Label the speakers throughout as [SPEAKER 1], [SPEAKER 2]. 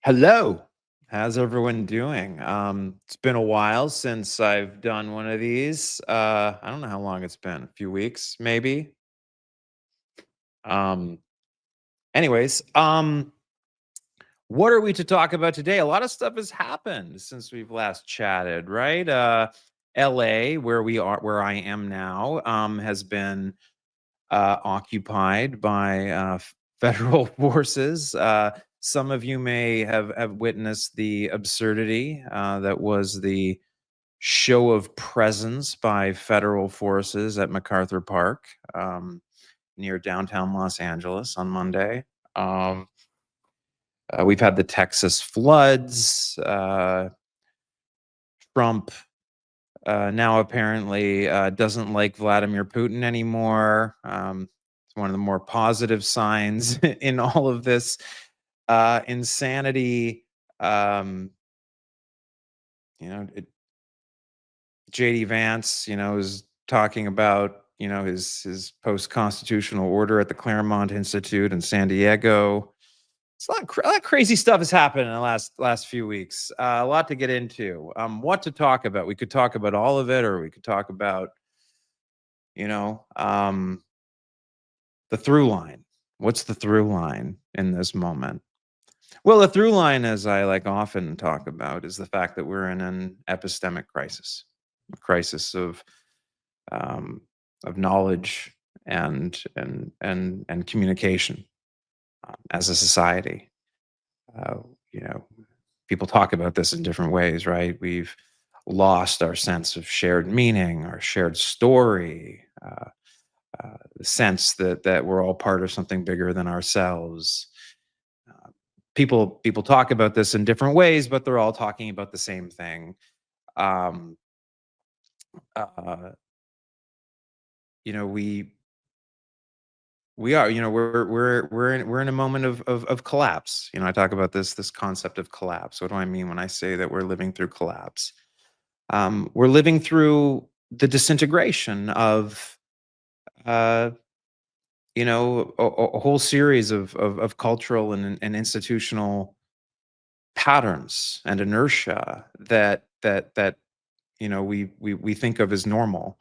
[SPEAKER 1] Hello. How's everyone doing? It's been a while since I've done one of these. I don't know how long it's been, a few weeks, maybe. Um, anyways, what are we to talk about today? A lot of stuff has happened since we've last chatted, right? LA, where I am now, has been occupied by federal forces. Some of you may have witnessed the absurdity that was the show of presence by federal forces at MacArthur Park um, near downtown Los Angeles on Monday. Um, we've had the Texas floods. Trump now apparently doesn't like Vladimir Putin anymore. It's one of the more positive signs in all of this insanity. Um, JD Vance, is talking about his post constitutional order at the Claremont Institute in San Diego. It's a lot of crazy stuff has happened in the last few weeks. A lot to get into. What to talk about? We could talk about all of it, or we could talk about you know um, the through line. What's the through line in this moment? Well, the through line, as I like often talk about, is the fact that we're in an epistemic crisis, a crisis um, of knowledge and communication as a society. Uh, you know, People talk about this in different ways, right? We've lost our sense of shared meaning, our shared story, the sense that we're all part of something bigger than ourselves. Uh, people talk about this in different ways, but they're all talking about the same thing. Um, uh, you know, we are, we're in a moment of collapse. I talk about this concept of collapse. What do I mean when I say that we're living through collapse? We're living through the disintegration of uh, a whole series of cultural and institutional patterns and inertia that we think of as normal,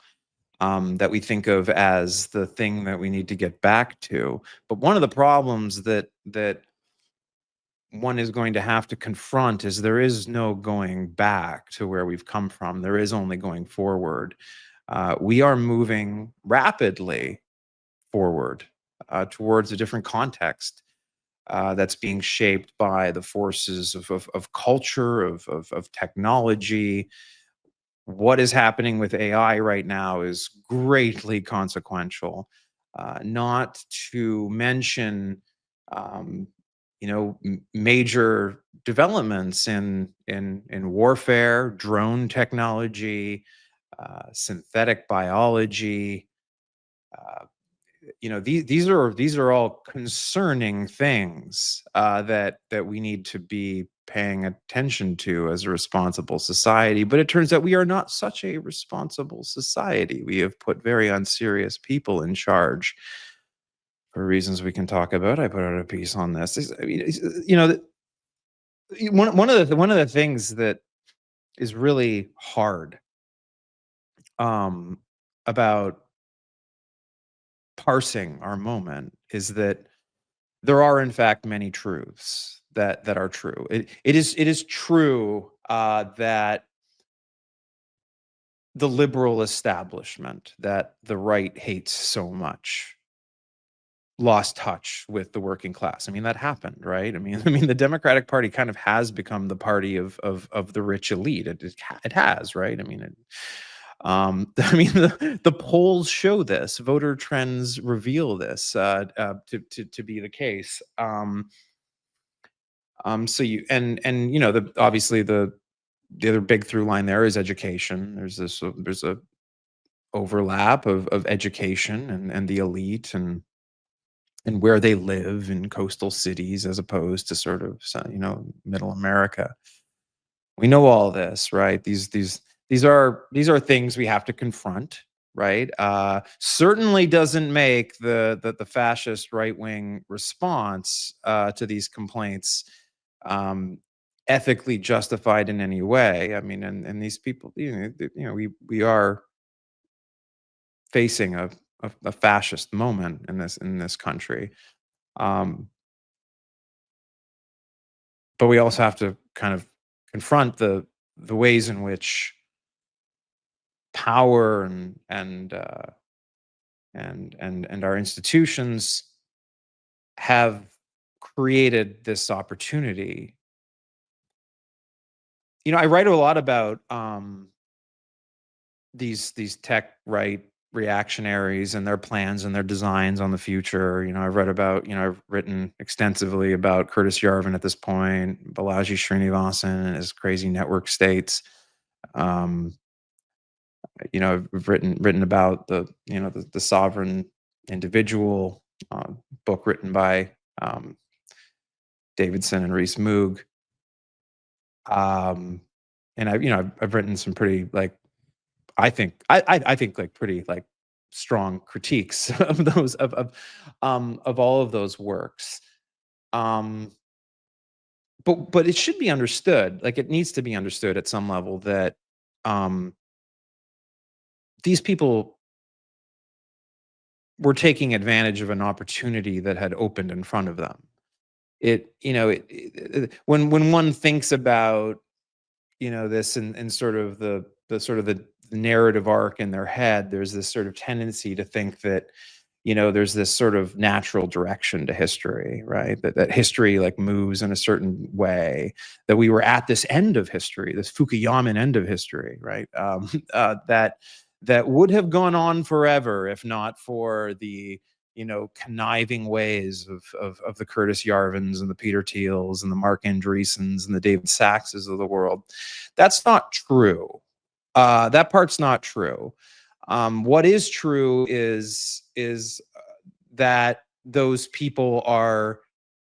[SPEAKER 1] that we think of as the thing that we need to get back to. But one of the problems that one is going to have to confront is there is no going back to where we've come from. There is only going forward. We are moving rapidly forward towards a different context that's being shaped by the forces of culture, of technology. What is happening with AI right now is greatly consequential. Not to mention, um, major developments in warfare, drone technology, synthetic biology. Uh, these are all concerning things that we need to be paying attention to as a responsible society. But it turns out we are not such a responsible society. We have put very unserious people in charge for reasons we can talk about. I put out a piece on this. I mean, one of the things that is really hard um, about parsing our moment is that there are in fact many truths that are true. It is true that the liberal establishment that the right hates so much lost touch with the working class. I mean, that happened, right? I mean, the Democratic Party kind of has become the party of the rich elite. It has, right? The polls show this. Voter trends reveal this to be the case. So you and the obviously the other big through line there is education. There's a overlap of education and the elite and where they live in coastal cities as opposed to sort of middle America. We know all this, right? These are things we have to confront, right? Certainly doesn't make the fascist right wing response to these complaints um, ethically justified in any way. I mean, and these people, we are facing a fascist moment in this country. Um, but we also have to kind of confront the ways in which power and our institutions have created this opportunity. I write a lot about these tech right reactionaries and their plans and their designs on the future. I've written extensively about Curtis Yarvin at this point, Balaji Srinivasan and his crazy network states. Um, I've written about the sovereign individual, book written by Davidson and Rees Moog. Um, and I've written some pretty, like, I think, like, pretty, like, strong critiques of those of all of those works. Um, but it should be understood, like, it needs to be understood at some level that um, these people were taking advantage of an opportunity that had opened in front of them. When one thinks about this and sort of the narrative arc in their head, there's this sort of tendency to think that there's this sort of natural direction to history, right? That history, like, moves in a certain way, that we were at this end of history, this Fukuyaman end of history, right? That would have gone on forever if not for the conniving ways of the Curtis Yarvins and the Peter Thiels and the Mark Andreessens and the David Saxes of the world. That's not true. That part's not true. What is true is that those people are,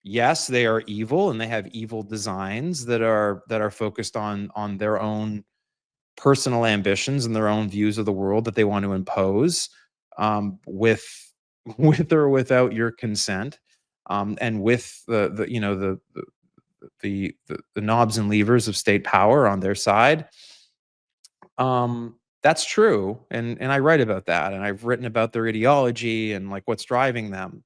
[SPEAKER 1] yes, they are evil, and they have evil designs that are focused on their own personal ambitions and their own views of the world that they want to impose, with with or without your consent, and with the knobs and levers of state power on their side. That's true, and I write about that, and I've written about their ideology and, like, what's driving them.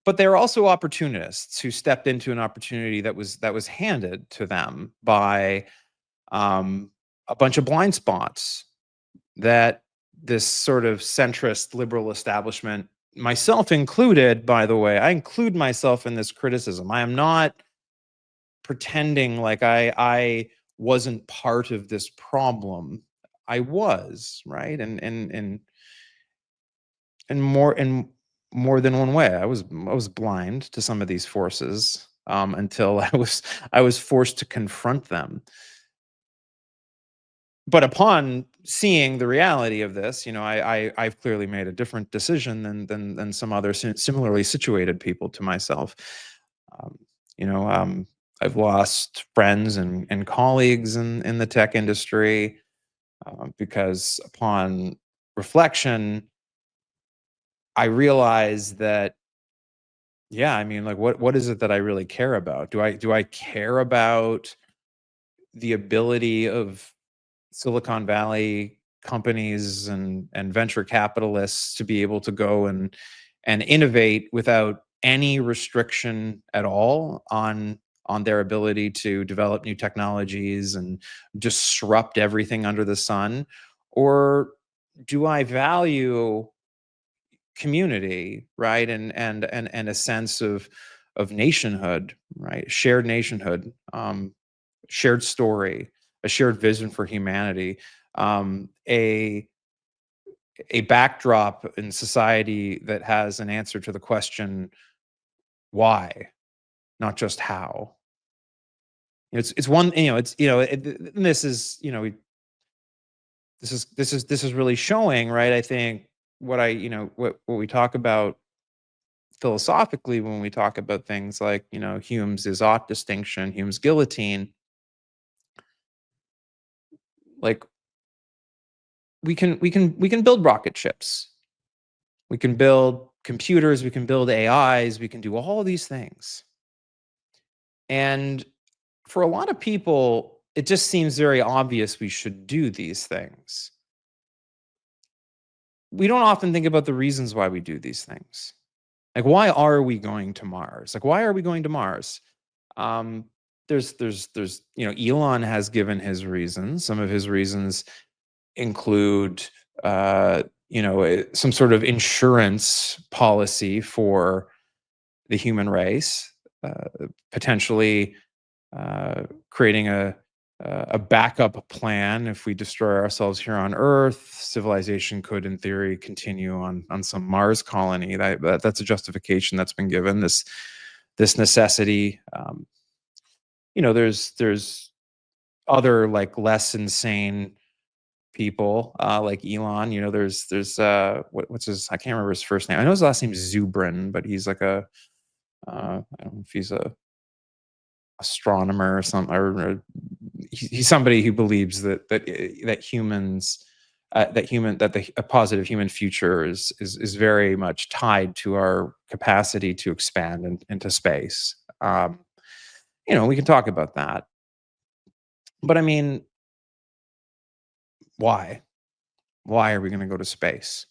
[SPEAKER 1] But they're also opportunists who stepped into an opportunity that was handed to them by um, a bunch of blind spots that this sort of centrist liberal establishment, myself included, by the way, I include myself in this criticism. I am not pretending like I wasn't part of this problem. I was, right? And more than one way. I was blind to some of these forces, until I was forced to confront them. But upon seeing the reality of this, I've clearly made a different decision than some other similarly situated people to myself. Um, you know, um, I've lost friends and colleagues in the tech industry, because upon reflection, I realized that, yeah, I mean, like, what is it that I really care about? Do I care about the ability of Silicon Valley companies and venture capitalists to be able to go and innovate without any restriction at all on their ability to develop new technologies and disrupt everything under the sun? Or do I value community, right? And a sense of nationhood, right? Shared nationhood, shared story, a shared vision for humanity, a backdrop in society that has an answer to the question why, not just how. It's one, and this is, this is really showing, right? I think what we talk about philosophically when we talk about things like, Hume's is-ought distinction, Hume's guillotine. Like, we can build rocket ships, we can build computers, we can build AIs, we can do all of these things. And for a lot of people, it just seems very obvious we should do these things. We don't often think about the reasons why we do these things. Like, why are we going to Mars? Like, why are we going to Mars? Um, Elon has given his reasons. Some of his reasons include, some sort of insurance policy for the human race, potentially creating a backup plan if we destroy ourselves here on Earth. Civilization could, in theory, continue on some Mars colony. That's a justification that's been given. This necessity. There's other like less insane people like Elon. There's what's his? I can't remember his first name. I know his last name is Zubrin, but he's like I don't know if he's a astronomer or something, or he's somebody who believes that humans a positive human future is very much tied to our capacity to expand into space. We can talk about that, but I mean, why? Why are we going to go to space?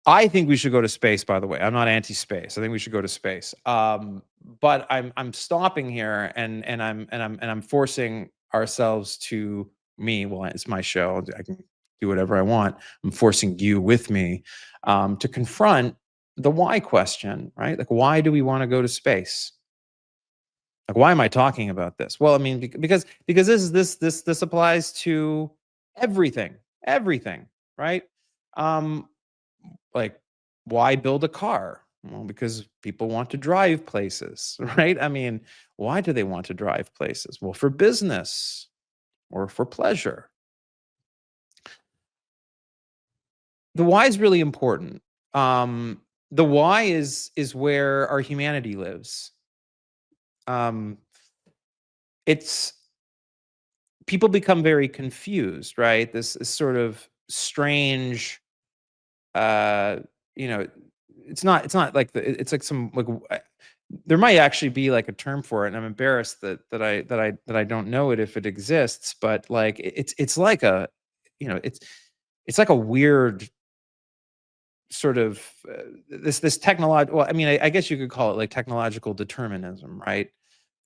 [SPEAKER 1] I think we should go to space, by the way. I'm not anti-space. I think we should go to space. But I'm stopping here and I'm forcing ourselves to me. Well, it's my show. I can do whatever I want. I'm forcing you with me to confront the why question, right? Like, why do we want to go to space? Like, why am I talking about this? Well, I mean, because this applies to everything, right? Um, like, why build a car? Well, because people want to drive places, right? I mean, why do they want to drive places? Well, for business or for pleasure. The why is really important. The why is where our humanity lives. Um, it's People become very confused, right? This is sort of strange, uh you know it's not like it's like some like there might actually be like a term for it, and I'm embarrassed that I don't know it if it exists, but like it's like a it's like a weird sort of this technological, well, I mean, I guess you could call it like technological determinism, right?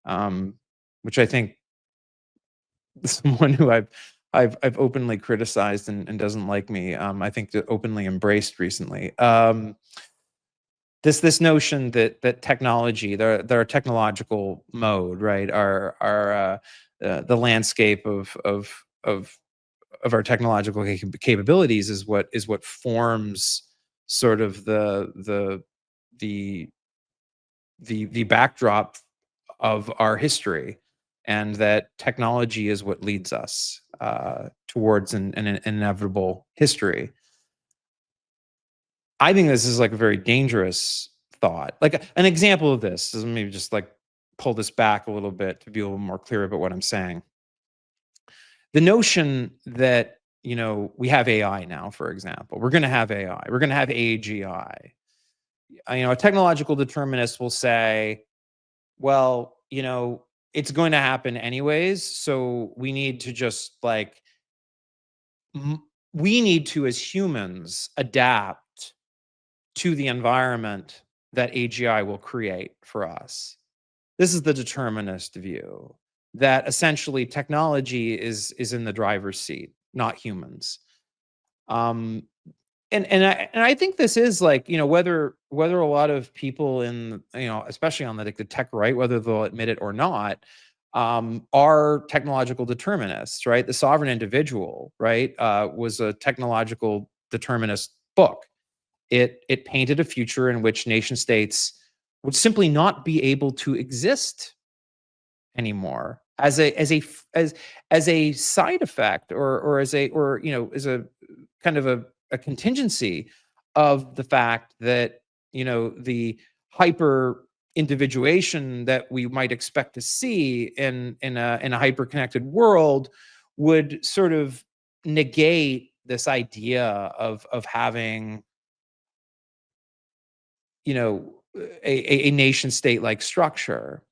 [SPEAKER 1] um which I think someone who I've openly criticized and doesn't like me, I think that openly embraced recently. This notion that technology, their technological mode, right, the landscape of our technological capabilities is what forms sort of the the backdrop of our history, and that technology is what leads us towards an inevitable history. I think this is like a very dangerous thought. Like an example of this is, maybe just like pull this back a little bit to be a little more clear about what I'm saying. The notion that we have AI now, for example, we're going to have AI, we're going to have AGI. A technological determinist will say, well, it's going to happen anyways, so we need to just like we need to, as humans, adapt to the environment that AGI will create for us. This is the determinist view, that essentially technology is in the driver's seat, not humans. Um, and I think this is like, whether a lot of people in, especially on the tech right, whether they'll admit it or not, are technological determinists, right? The Sovereign Individual, right, was a technological determinist book. It painted a future in which nation states would simply not be able to exist anymore as a side effect, or as a kind of a contingency of the fact that the hyper individuation that we might expect to see in a hyper connected world would sort of negate this idea of having you know a nation state like structure.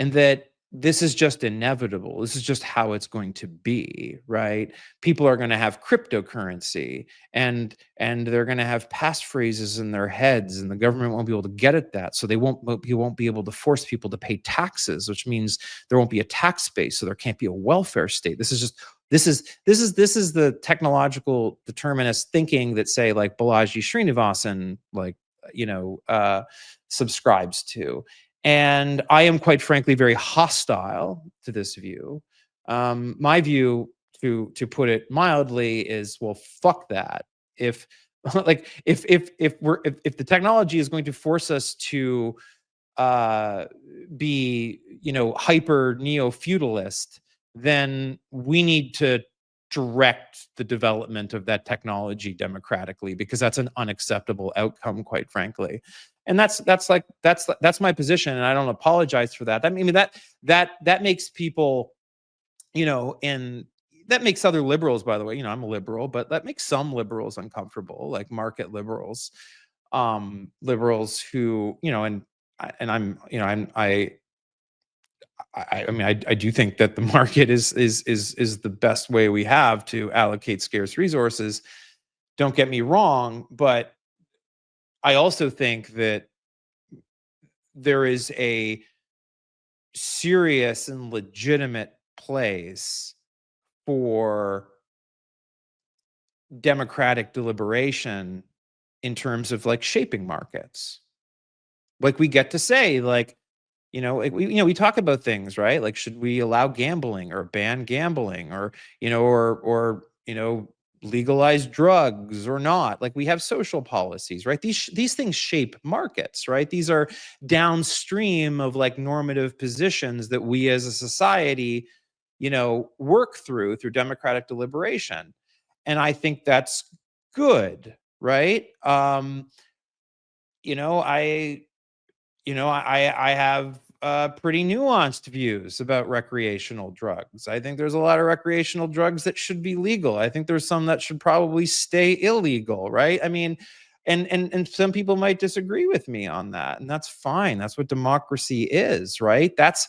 [SPEAKER 1] and that this is just inevitable. This is just how it's going to be, right? People are going to have cryptocurrency, and they're going to have passphrases in their heads, and the government won't be able to get at that. So you won't be able to force people to pay taxes, which means there won't be a tax base, so there can't be a welfare state. This is the technological determinist thinking that, say, like Balaji Srinivasan, like, you know, subscribes to. And I am, quite frankly, very hostile to this view. My view, to put it mildly, is, well, fuck that. If like if the technology is going to force us to be, hyper neo-feudalist, then we need to direct the development of that technology democratically, because that's an unacceptable outcome, quite frankly. And that's my position, and I don't apologize for that. I mean, that makes people, and that makes other liberals, by the way, I'm a liberal, but that makes some liberals uncomfortable, like market liberals, liberals who, and I'm, I mean, I do think that the market is the best way we have to allocate scarce resources. Don't get me wrong, but I also think that there is a serious and legitimate place for democratic deliberation in terms of, like, shaping markets. Like, we get to say, like, we talk about things, right? Like, should we allow gambling or ban gambling, or, legalize drugs or not? Like, we have social policies, right? These things shape markets, right? These are downstream of, like, normative positions that we as a society, work through democratic deliberation. And I think that's good, right? You know, I I have pretty nuanced views about recreational drugs. I think there's a lot of recreational drugs that should be legal. I think there's some that should probably stay illegal, right? I mean, and some people might disagree with me on that, and that's fine. That's what democracy is, right? That's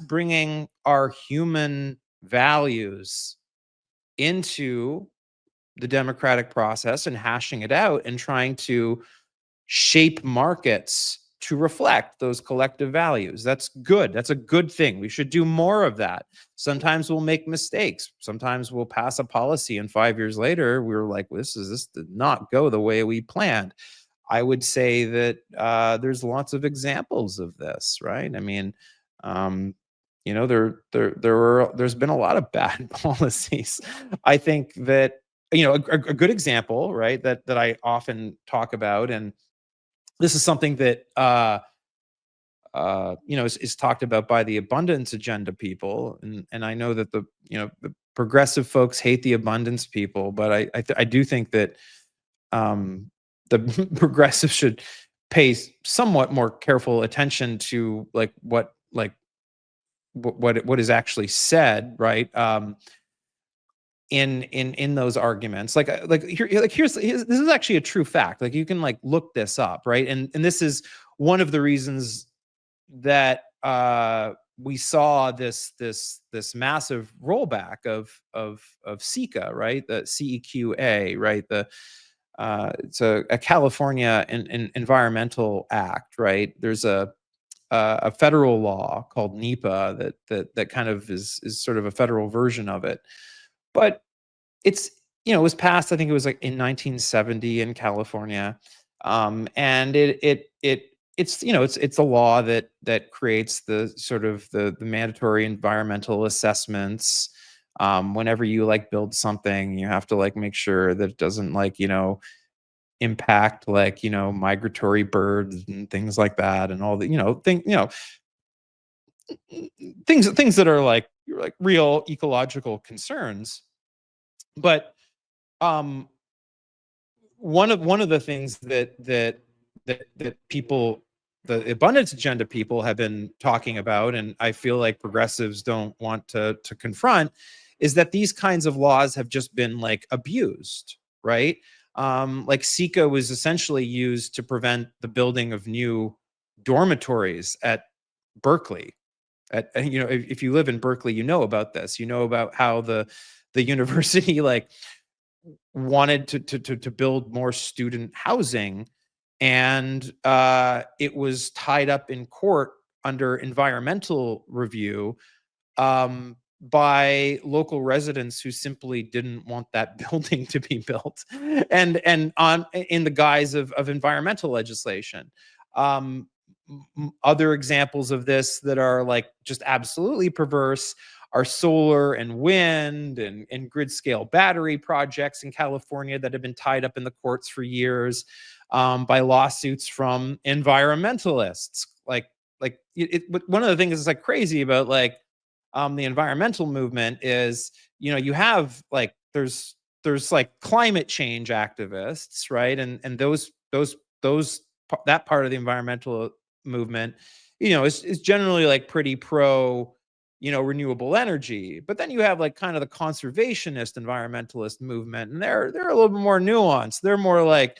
[SPEAKER 1] bringing our human values into the democratic process and hashing it out and trying to shape markets to reflect those collective values. That's good. That's a good thing. We should do more of that. Sometimes we'll make mistakes. Sometimes we'll pass a policy, and 5 years later, we're like, this did not go the way we planned. I would say that there's lots of examples of this, right? I mean, there's been a lot of bad policies. I think that, a good example, right, that I often talk about, and this is something that is talked about by the abundance agenda people, and I know that the progressive folks hate the abundance people, but I do think that the progressives should pay somewhat more careful attention to, like, what is actually said, right? In those arguments, here's this is actually a true fact. Like, you can, like, look this up, right? And this is one of the reasons that we saw this massive rollback of CEQA, right? The CEQA, right? It's a California environmental act, right? There's a federal law called NEPA that kind of is sort of a federal version of it, but it's it was passed, I think it was, like, in 1970 in California. And it's a law that creates the sort of the mandatory environmental assessments. Whenever you, like, build something, you have to, like, make sure that it doesn't, like, impact, like, migratory birds and things like that, and all the, things that are, like, real ecological concerns. But um one of the things that people, the abundance agenda people, have been talking about, and I feel like progressives don't want to confront, is that these kinds of laws have just been, like, abused, right? Like, CEQA was essentially used to prevent the building of new dormitories at Berkeley, if you live in Berkeley, you know about this. You know about how the university like wanted to build more student housing, and it was tied up in court under environmental review, by local residents who simply didn't want that building to be built, and on in the guise of environmental legislation. Um, Other examples of this that are like just absolutely perverse are solar and wind and grid scale battery projects in California that have been tied up in the courts for years, by lawsuits from environmentalists. One of the things that's like crazy about like the environmental movement is, you have like there's like climate change activists, right? And those that part of the environmental movement, is generally like pretty pro, renewable energy. But then you have like kind of the conservationist environmentalist movement, and they're a little bit more nuanced. They're more like,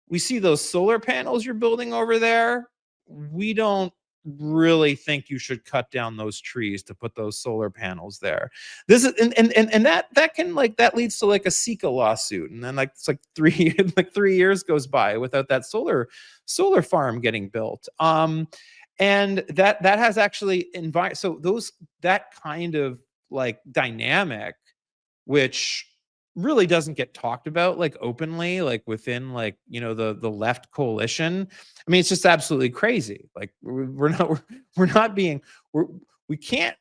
[SPEAKER 1] we see those solar panels you're building over there. We don't really think you should cut down those trees to put those solar panels there. This is and that can like that leads to like a Sika lawsuit, and then like it's like 3 years goes by without that solar farm getting built. And that has actually so those that kind of like dynamic, which really doesn't get talked about like openly, like within like, the left coalition. I mean, it's just absolutely crazy. Like we're not being we're we can't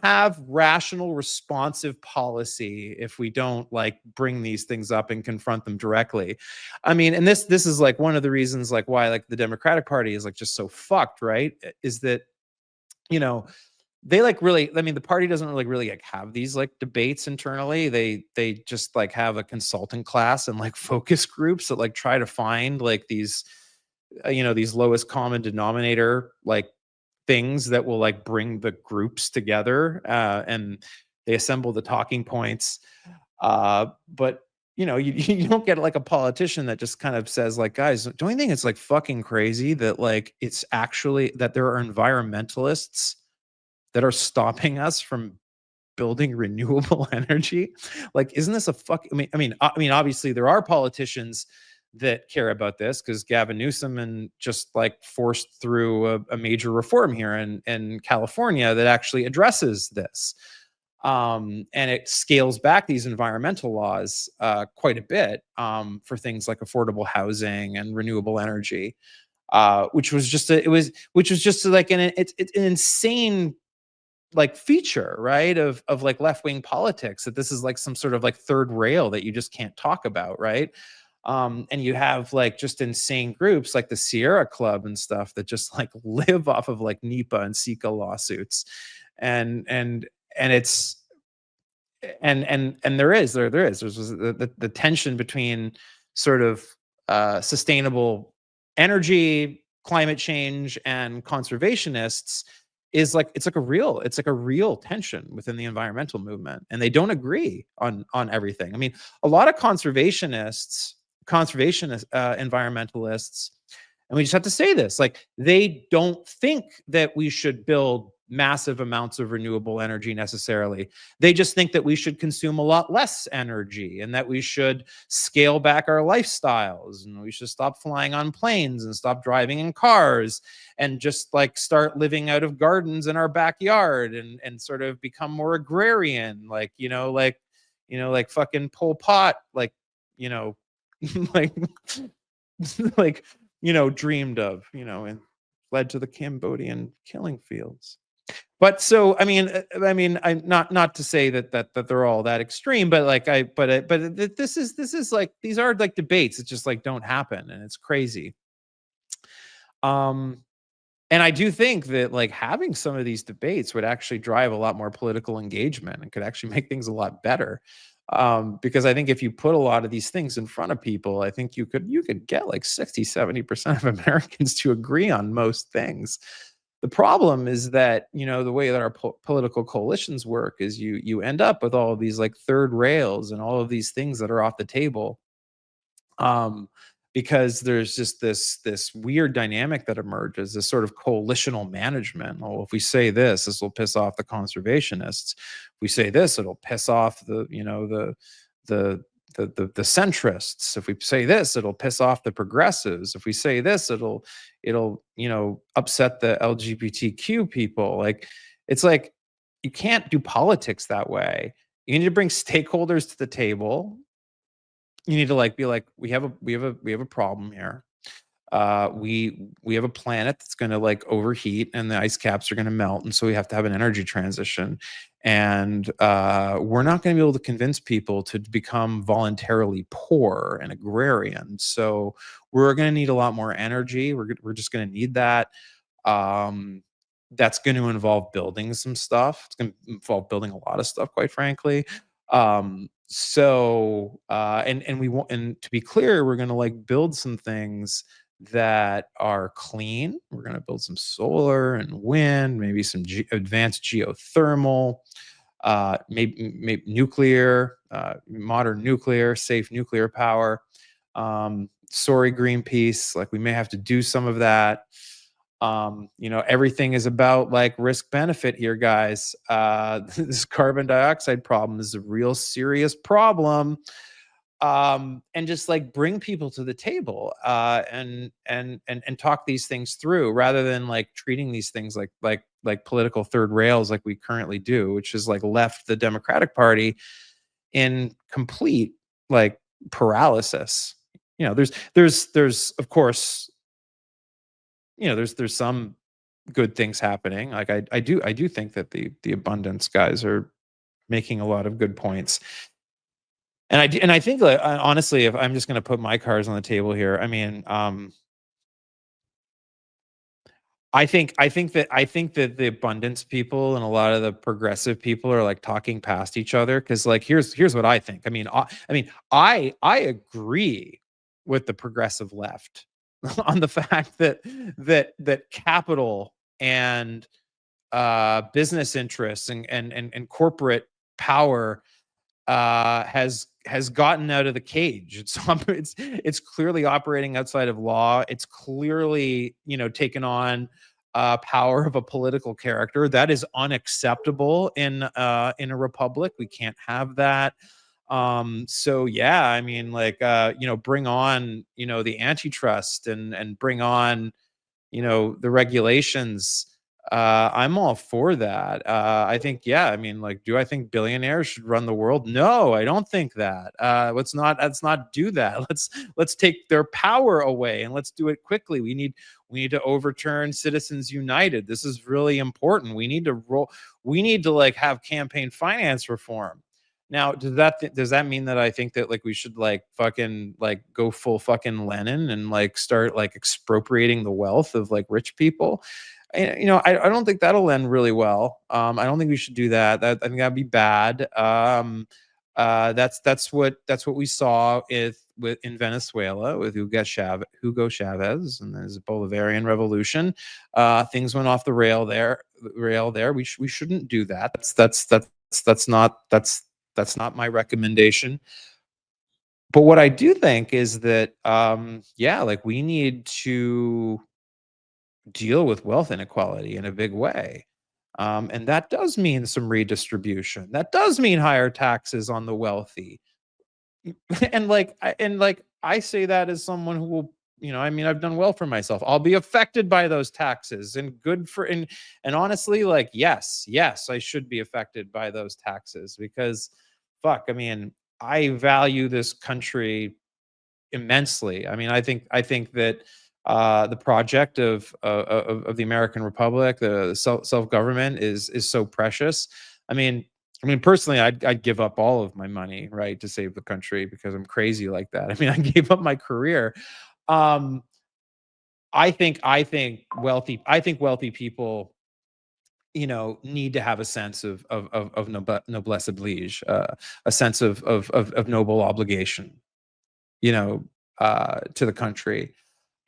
[SPEAKER 1] have rational responsive policy if we don't like bring these things up and confront them directly. I mean, and this is like one of the reasons like why like the Democratic Party is like just so fucked, right? Is that, you know they like really, I mean, the party doesn't really like have these like debates internally. They just like have a consulting class and like focus groups that like try to find like these lowest common denominator like things that will like bring the groups together, and they assemble the talking points. But you don't get like a politician that just kind of says like, guys, don't you think it's like fucking crazy that like it's actually that there are environmentalists that are stopping us from building renewable energy? Like, isn't this a fuck? I mean, obviously there are politicians that care about this because Gavin Newsom and just like forced through a major reform here in California that actually addresses this. And it scales back these environmental laws quite a bit, for things like affordable housing and renewable energy, which was just like it's an insane like feature, right, of like left-wing politics, that this is like some sort of like third rail that you just can't talk about, right? And you have like just insane groups like the Sierra Club and stuff that just like live off of like NEPA and Sika lawsuits. And it's and there's the tension between sort of sustainable energy, climate change, and conservationists is like it's like a real tension within the environmental movement, and they don't agree on everything. I mean, a lot of conservationist environmentalists, and we just have to say this, like they don't think that we should build massive amounts of renewable energy necessarily. They just think that we should consume a lot less energy, and that we should scale back our lifestyles, and we should stop flying on planes and stop driving in cars, and just like start living out of gardens in our backyard, and sort of become more agrarian, like fucking Pol Pot, like, you know like like dreamed of, and led to the Cambodian killing fields. But so I'm not to say that they're all that extreme, but like this is like, these are like debates that just like don't happen, and it's crazy. Um and I do think that like having some of these debates would actually drive a lot more political engagement and could actually make things a lot better. Because I think if you put a lot of these things in front of people, I think you could get like 60-70% of Americans to agree on most things. The problem is that, the way that our political coalitions work is you end up with all of these like third rails and all of these things that are off the table, um, because there's just this weird dynamic that emerges, this sort of coalitional management. Oh, if we say this will piss off the conservationists. If we say this, it'll piss off the the centrists. If we say this, it'll piss off the progressives. If we say this, it'll upset the LGBTQ people. Like, it's like, you can't do politics that way. You need to bring stakeholders to the table. You need to like be like, we have a problem here. We have a planet that's going to like overheat, and the ice caps are going to melt, and so we have to have an energy transition. And we're not going to be able to convince people to become voluntarily poor and agrarian. So we're going to need a lot more energy. We're just going to need that. um that's going to involve building some stuff. It's going to involve building a lot of stuff, quite frankly. And we want, and to be clear, we're going to like build some things that are clean. We're going to build some solar and wind, maybe some advanced geothermal, maybe nuclear, modern nuclear, safe nuclear power. Sorry, Greenpeace, like we may have to do some of that. Everything is about like risk benefit here, guys. This carbon dioxide problem is a real serious problem. And just like bring people to the table, and talk these things through, rather than like treating these things like political third rails, like we currently do, which is like left the Democratic Party in complete like paralysis. There's of course, there's some good things happening. Like I do think that the abundance guys are making a lot of good points. And I think, like, honestly, if I'm just going to put my cards on the table here, I mean, I think that the abundance people and a lot of the progressive people are like talking past each other, because like here's what I think. I agree with the progressive left on the fact that capital and business interests and corporate power has gotten out of the cage. It's clearly operating outside of law. It's clearly taken on power of a political character that is unacceptable in a republic. We can't have that. So yeah, I mean, like, bring on the antitrust, and bring on the regulations. I'm all for that. I think, yeah, I mean, like, do I think billionaires should run the world? No, I don't think that. Let's not do that. Let's take their power away, and let's do it quickly. We need to overturn Citizens United. This is really important. We need to like have campaign finance reform. Now, does that mean that I think that like we should like fucking like go full fucking Lenin and like start like expropriating the wealth of like rich people? I don't think that'll end really well. I don't think we should do that. I think that'd be bad. That's what we saw in Venezuela with Hugo Chavez and his Bolivarian revolution. Things went off the rail there. We shouldn't do that. That's not my recommendation. But what I do think is that, yeah, like we need to deal with wealth inequality in a big way. And that does mean some redistribution. That does mean higher taxes on the wealthy. And I say that as someone who will, I mean, I've done well for myself. I'll be affected by those taxes, and good for and honestly, like, yes, I should be affected by those taxes, because fuck, I mean, I value this country immensely. I mean, I think that the project of the American Republic, the self government, is so precious. I mean, personally, I'd give up all of my money, right, to save the country, because I'm crazy like that. I mean, I gave up my career. Um, I think wealthy people, need to have a sense of noblesse oblige, a sense of noble obligation, to the country.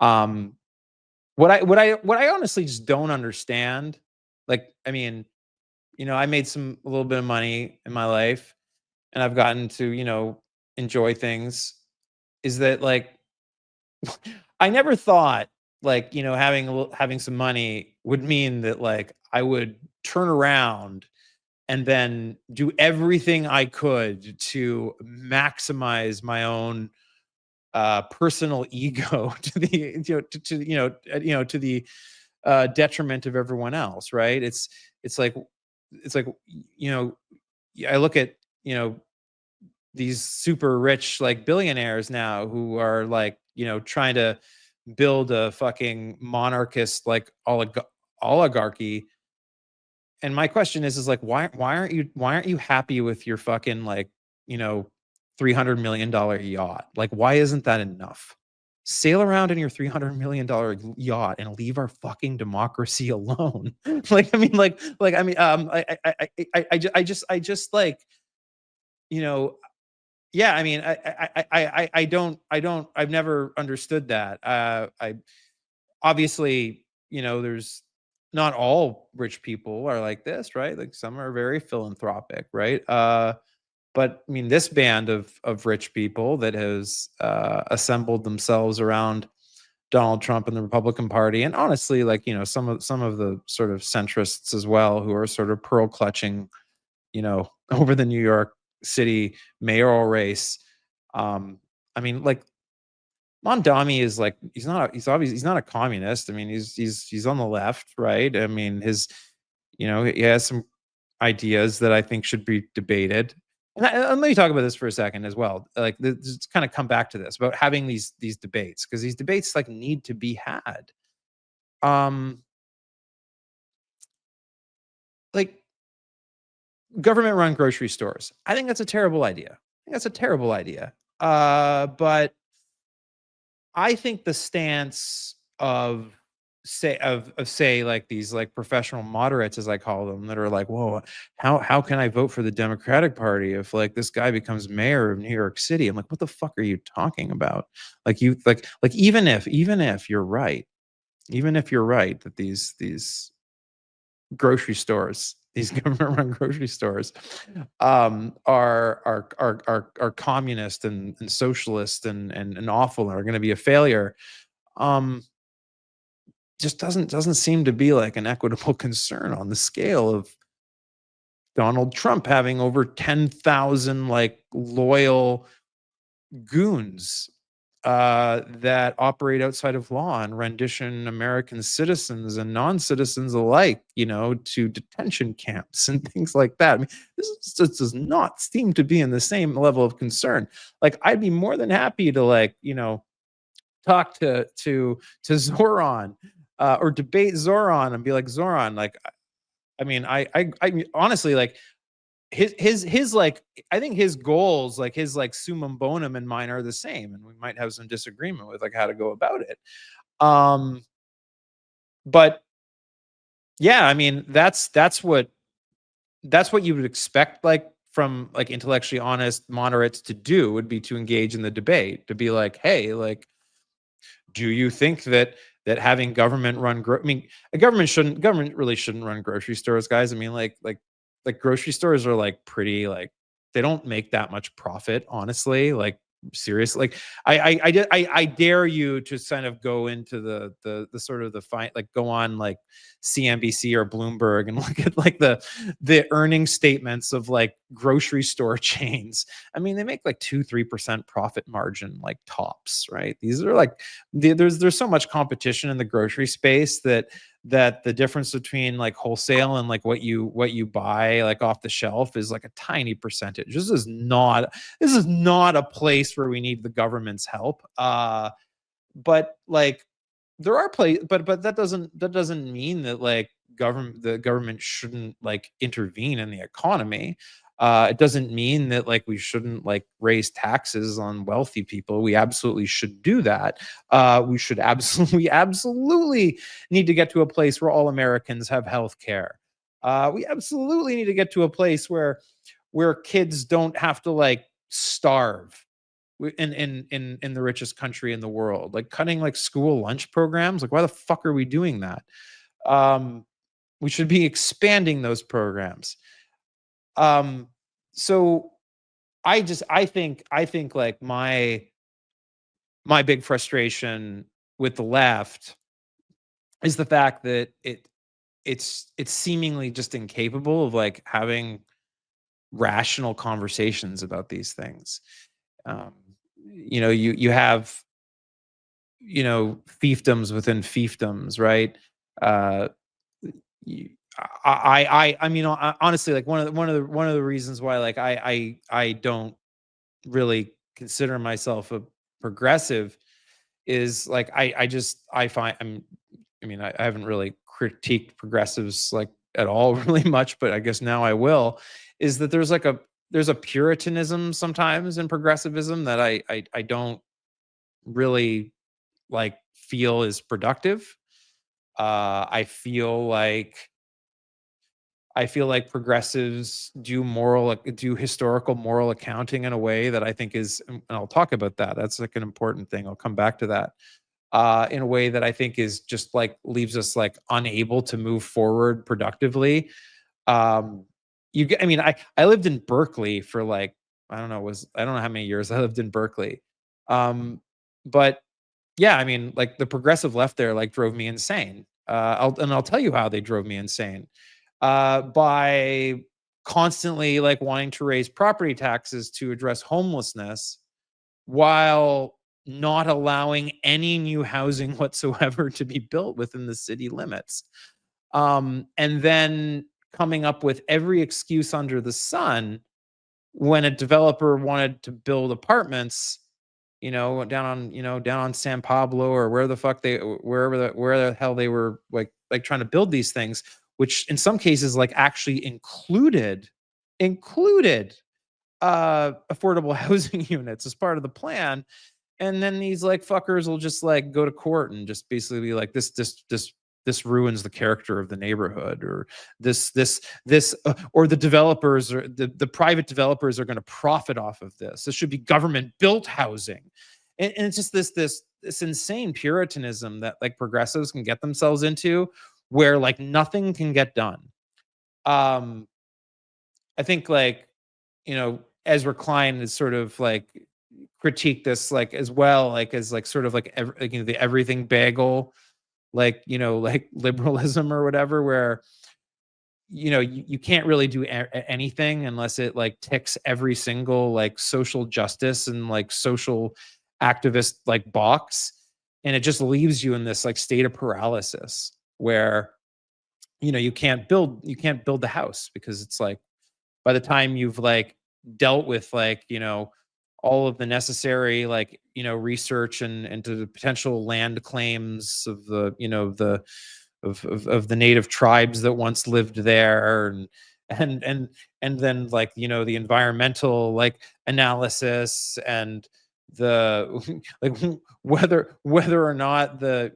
[SPEAKER 1] Um, what I honestly just don't understand, like, I mean, I made a little bit of money in my life, and I've gotten to, enjoy things. Is that like I never thought like, you know, having some money would mean that like I would turn around and then do everything I could to maximize my own personal ego to the to the detriment of everyone else, right? It's like it's like you know I look at you know these super rich like billionaires now who are like trying to build a fucking monarchist like oligarchy. And my question is like why aren't you happy with your fucking like you know $300 million yacht? Like why isn't that enough? Sail around in your $300 million yacht and leave our fucking democracy alone. Like I mean I just like you know yeah, I mean, I've never understood that. I obviously, there's not all rich people are like this, right? Like some are very philanthropic, right? But I mean, this band of rich people that has assembled themselves around Donald Trump and the Republican Party, and honestly, like some of the sort of centrists as well, who are sort of pearl clutching, over the New York City mayoral race. Um, I mean, like Mondami is like he's not a communist. I mean, he's on the left, right? I mean, he has some ideas that I think should be debated. And let me talk about this for a second as well. Like, just kind of come back to this about having these debates because these debates like need to be had. Um, like government run grocery stores. I think that's a terrible idea. I think that's a terrible idea. But I think the stance of say like these like professional moderates as I call them that are like, whoa, how can I vote for the Democratic Party if like this guy becomes mayor of New York City? I'm like, what the fuck are you talking about? Like you like even if you're right, even if you're right that these grocery stores, these government run grocery stores, are communist and socialist and awful and are going to be a failure. Um, just doesn't seem to be like an equitable concern on the scale of Donald Trump having over 10,000 like loyal goons that operate outside of law and rendition American citizens and non-citizens alike, to detention camps and things like that. I mean, this does not seem to be in the same level of concern. Like, I'd be more than happy to like, talk to Zoran or debate Zoran and be like, Zoran, like, I mean, I honestly like his like I think his goals, like his like summum bonum and mine are the same, and we might have some disagreement with like how to go about it. Um, but yeah, I mean that's what you would expect like from like intellectually honest moderates to do would be to engage in the debate, to be like, hey, like, do you think that having government run I mean, government really shouldn't run grocery stores, guys. I mean, like grocery stores are like pretty like they don't make that much profit, honestly. Like seriously, like I dare you to kind of go into the sort of the fine like go on like CNBC or Bloomberg and look at like the earning statements of like grocery store chains. I mean, they make like 2-3% profit margin, like tops, right? These are like there's so much competition in the grocery space that the difference between like wholesale and like what you buy like off the shelf is like a tiny percentage. This is not a place where we need the government's help. But like there are places, but that doesn't mean that like the government shouldn't like intervene in the economy. It doesn't mean that like we shouldn't like raise taxes on wealthy people. We absolutely should do that. We should absolutely we absolutely need to get to a place where all Americans have health care. We absolutely need to get to a place where kids don't have to like starve in the richest country in the world, like cutting like school lunch programs. Like, why the fuck are we doing that? Um, we should be expanding those programs. Um, so I think like my big frustration with the left is the fact that it's seemingly just incapable of like having rational conversations about these things. Um, you have fiefdoms within fiefdoms, right? Uh, y- I mean, honestly, like one of the reasons why like I don't really consider myself a progressive is like I find I mean I haven't really critiqued progressives like at all really much, but I guess now I will. Is that there's a puritanism sometimes in progressivism that I don't really like feel is productive. I feel like progressives do historical moral accounting in a way that I think is, and I'll talk about that. That's like an important thing. I'll come back to that. In a way that I think is just like leaves us like unable to move forward productively. Um, I mean, I lived in Berkeley for like I don't know how many years I lived in Berkeley. But yeah, I mean, like the progressive left there like drove me insane. I'll tell you how they drove me insane. By constantly like wanting to raise property taxes to address homelessness while not allowing any new housing whatsoever to be built within the city limits. And then coming up with every excuse under the sun when a developer wanted to build apartments, down on San Pablo or where the fuck where the hell they were like trying to build these things, which in some cases like actually included affordable housing units as part of the plan. And then these like fuckers will just like go to court and just basically be like this ruins the character of the neighborhood, or or the developers or the private developers are going to profit off of this should be government built housing. And it's just this insane puritanism that like progressives can get themselves into, where like nothing can get done. um I think like, Ezra Klein is sort of like critique this like as well, like as like sort of like, the everything bagel, like, like liberalism or whatever, where, you can't really do anything unless it like ticks every single like social justice and like social activist like box. And it just leaves you in this like state of paralysis where, you can't build the house, because it's like by the time you've like dealt with like, all of the necessary like, research and into the potential land claims of the, of the native tribes that once lived there, and and and then like, the environmental like analysis, and the like whether or not the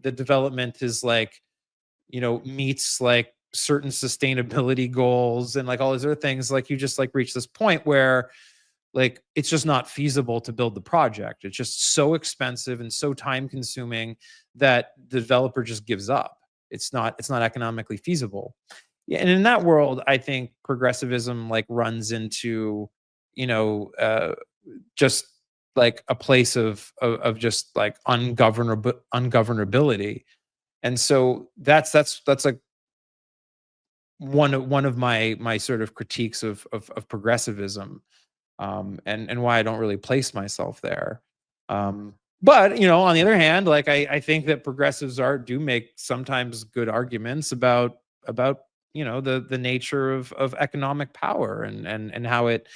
[SPEAKER 1] development is like, meets like certain sustainability goals and like all these other things, like you just like reach this point where like it's just not feasible to build the project. It's just so expensive and so time consuming that the developer just gives up. It's not economically feasible. Yeah, and in that world, I think progressivism like runs into, you know, just like a place of just like ungovernability. And so that's like one of my sort of critiques of progressivism, and why I don't really place myself there. But on the other hand, like I think that progressives are do make sometimes good arguments about the nature of economic power, and how it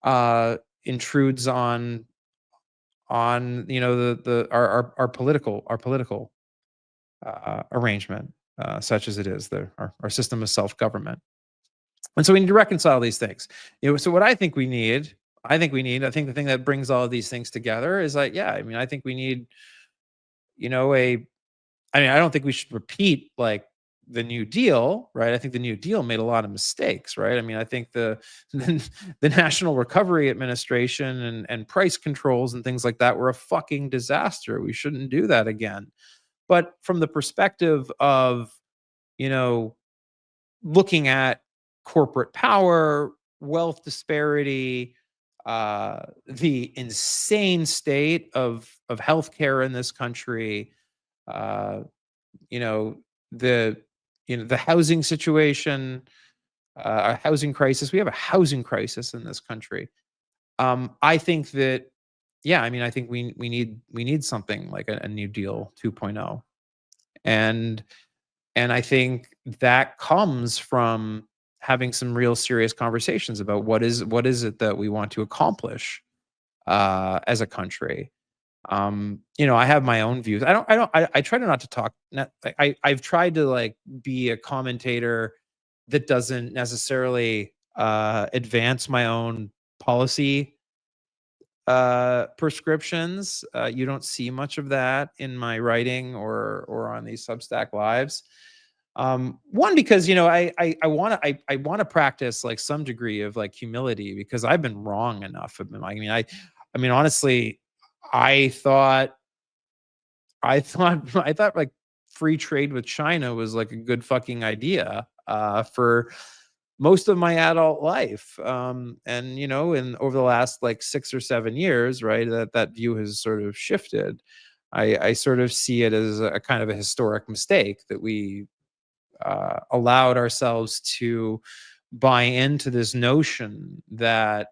[SPEAKER 1] uh intrudes on the our political arrangement, such as it is our system of self-government. And so we need to reconcile these things. So what I think the thing that brings all of these things together is like, yeah, I mean, I think we need, a I mean, I don't think we should repeat like the New Deal, right? I think the New Deal made a lot of mistakes, right? I mean, I think the National Recovery Administration and price controls and things like that were a fucking disaster. We shouldn't do that again. But from the perspective of, you know, looking at corporate power, wealth disparity, the insane state of healthcare in this country, uh, you know, the the housing situation, a housing crisis. We have a housing crisis in this country. I think that, yeah, I mean, I think we need something like a New Deal 2.0, and I think that comes from having some real serious conversations about what is it that we want to accomplish as a country. I have my own views. I try to not to talk. Like, I've tried to like be a commentator that doesn't necessarily advance my own policy prescriptions. You don't see much of that in my writing or on these Substack lives. One, because I want to practice like some degree of like humility, because I've been wrong enough. I mean honestly, I thought I thought like free trade with China was like a good fucking idea for most of my adult life. And in over the last like 6 or 7 years, right, that view has sort of shifted. I sort of see it as a kind of a historic mistake that we allowed ourselves to buy into this notion that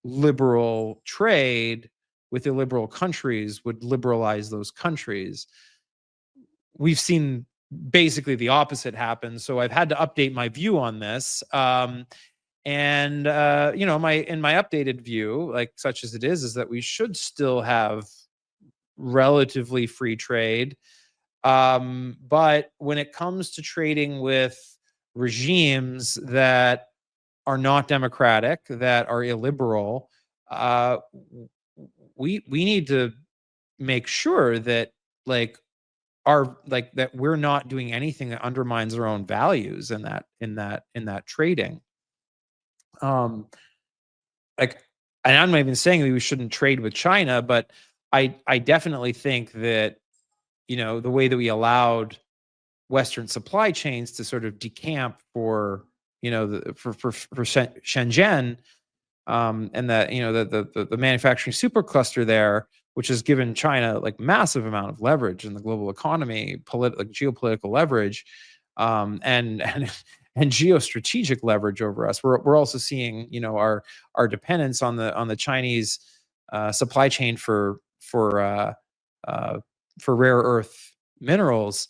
[SPEAKER 1] liberal trade with illiberal countries would liberalize those countries. We've seen basically the opposite happen. So I've had to update my view on this. And my in my updated view, like such as it is that we should still have relatively free trade. But when it comes to trading with regimes that are not democratic, that are illiberal, we need to make sure that like that we're not doing anything that undermines our own values in that trading. Um, like, and I'm not even saying that we shouldn't trade with China, but I definitely think that the way that we allowed Western supply chains to sort of decamp for Shenzhen, and that the manufacturing supercluster there, which has given China like massive amount of leverage in the global economy, like geopolitical leverage, and and geostrategic leverage over us. We're also seeing our dependence on the Chinese supply chain uh, for rare earth minerals.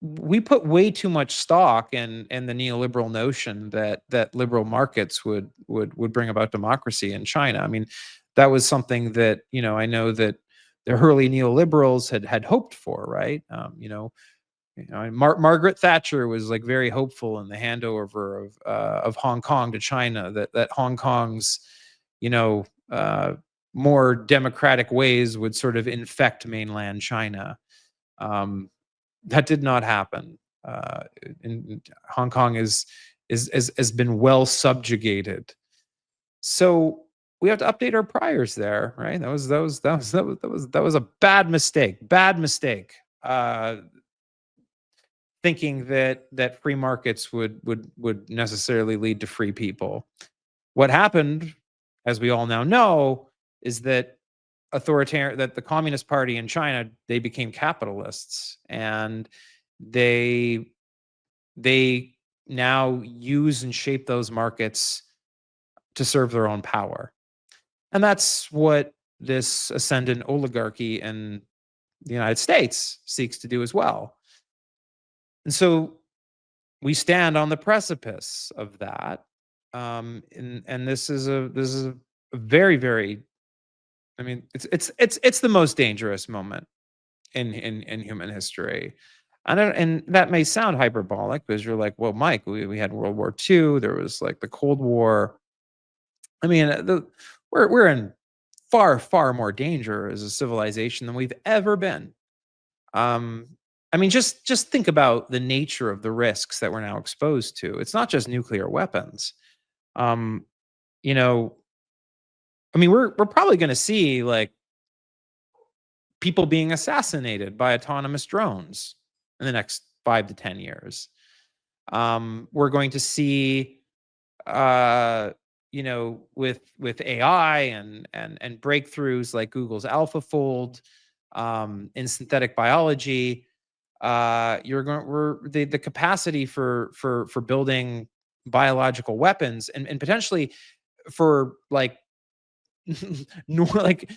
[SPEAKER 1] We put way too much stock in the neoliberal notion that liberal markets would bring about democracy in China. I mean, that was something that I know that the early neoliberals had hoped for, right? Margaret Thatcher was like very hopeful in the handover of Hong Kong to China, that Hong Kong's you know uh, more democratic ways would sort of infect mainland China. um, that did not happen. Hong Kong has been well subjugated. So we have to update our priors there, right? That was a bad mistake. Bad mistake. Thinking that free markets would necessarily lead to free people. What happened, as we all now know, is that the Communist Party in China, they became capitalists, and they they now use and shape those markets to serve their own power. And that's what this ascendant oligarchy in the United States seeks to do as well. And so we stand on the precipice of that. And this is a very, very, I mean, it's the most dangerous moment in human history. And that may sound hyperbolic, because you're like, well, Mike, we had World War II, there was like the Cold War. I mean, we're in far, far more danger as a civilization than we've ever been. Um, I mean, just think about the nature of the risks that we're now exposed to. It's not just nuclear weapons. Um, you know, I mean, we're probably going to see like people being assassinated by autonomous drones in the next 5 to 10 years. We're going to see with AI and breakthroughs like Google's AlphaFold, in synthetic biology, you're going we're the capacity for building biological weapons and potentially for like no, like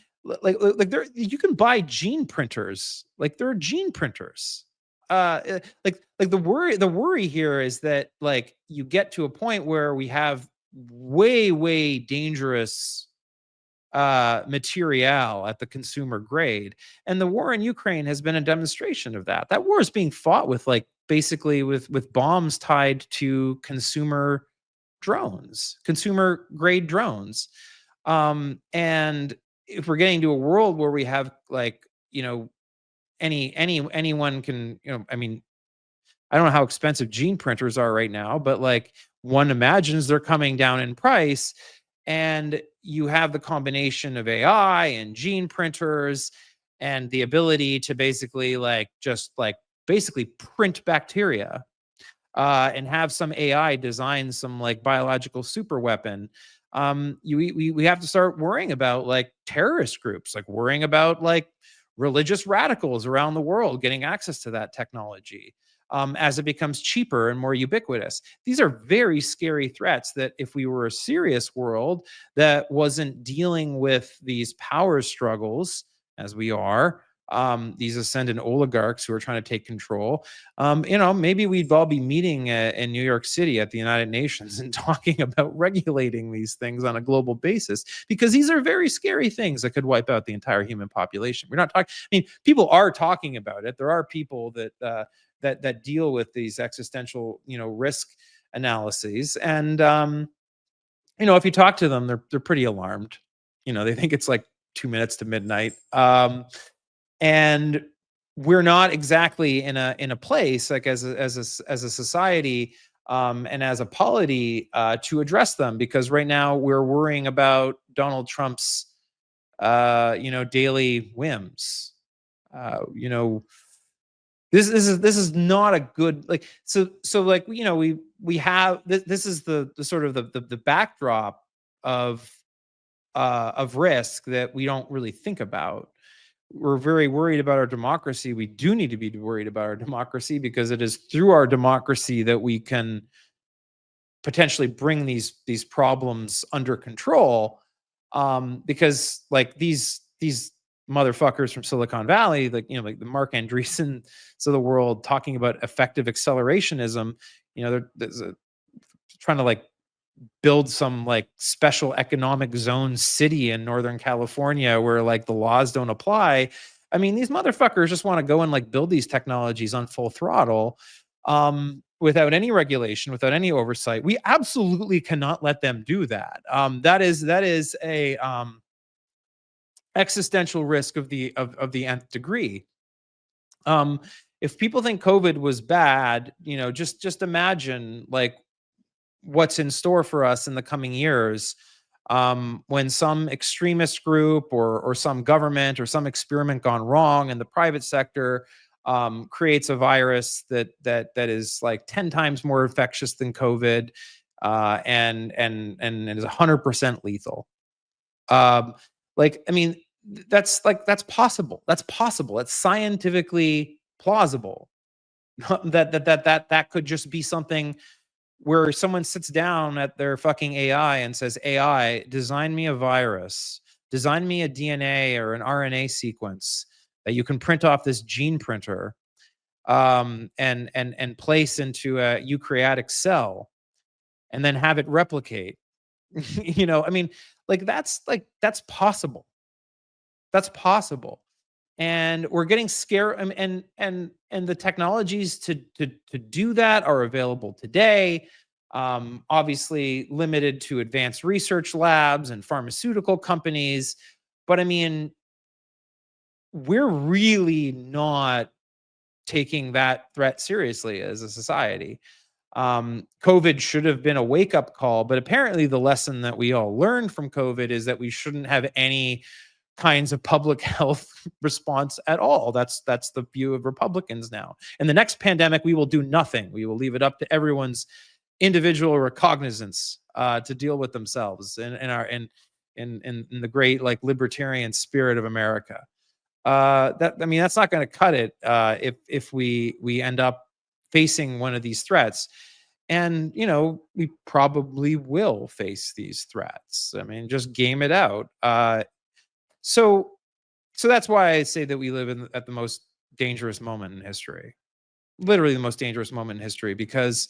[SPEAKER 1] there you can buy gene printers. Like there are gene printers. Like the worry here is that like you get to a point where we have way dangerous material at the consumer grade, and the war in Ukraine has been a demonstration of that. That war is being fought with like basically with bombs tied to consumer grade drones. And if we're getting to a world where we have like, anyone can, I mean, I don't know how expensive gene printers are right now, but like one imagines they're coming down in price, and you have the combination of AI and gene printers and the ability to basically like just like basically print bacteria, and have some AI design some like biological super weapon. We have to start worrying about like terrorist groups, like worrying about like religious radicals around the world getting access to that technology, as it becomes cheaper and more ubiquitous. These are very scary threats that if we were a serious world that wasn't dealing with these power struggles as we are, these ascendant oligarchs who are trying to take control, maybe we'd all be meeting in New York City at the United Nations and talking about regulating these things on a global basis, because these are very scary things that could wipe out the entire human population. We're not talking, I mean, people are talking about it. There are people that deal with these existential, risk analyses. And, if you talk to them, they're pretty alarmed. They think it's like 2 minutes to midnight. And we're not exactly in a place like as a society, and as a polity, to address them, because right now we're worrying about Donald Trump's daily whims. You know this is not a good, like, so like, we have this is the sort of the backdrop of risk that we don't really think about. We're very worried about our democracy. We do need to be worried about our democracy, because it is through our democracy that we can potentially bring these problems under control. Because like these motherfuckers from Silicon Valley, like, like the Mark Andreessens of the world, talking about effective accelerationism. They're trying to like build some like special economic zone city in Northern California where like the laws don't apply. I mean, these motherfuckers just want to go and like build these technologies on full throttle, without any regulation, without any oversight. We absolutely cannot let them do that. That is a existential risk of the nth degree. If people think COVID was bad, just imagine like what's in store for us in the coming years, when some extremist group or some government or some experiment gone wrong in the private sector, creates a virus that is like 10 times more infectious than COVID, and is 100% lethal. Like, I mean, that's possible. That's possible. It's scientifically plausible. That could just be something where someone sits down at their fucking AI and says, AI, design me a virus, design me a DNA or an RNA sequence that you can print off this gene printer, and place into a eukaryotic cell, and then have it replicate. I mean, that's possible. That's possible. And we're getting scared, and the technologies to do that are available today. Obviously limited to advanced research labs and pharmaceutical companies. But I mean, we're really not taking that threat seriously as a society. COVID should have been a wake-up call, but apparently the lesson that we all learned from COVID is that we shouldn't have any kinds of public health response at all. That's the view of Republicans now. In the next pandemic, we will do nothing. We will leave it up to everyone's individual recognizance to deal with themselves in the great like libertarian spirit of America. That I mean, that's not going to cut it if we end up facing one of these threats. And we probably will face these threats. I mean, just game it out. So so that's why I say that we live at the most dangerous moment in history, literally the most dangerous moment in history, because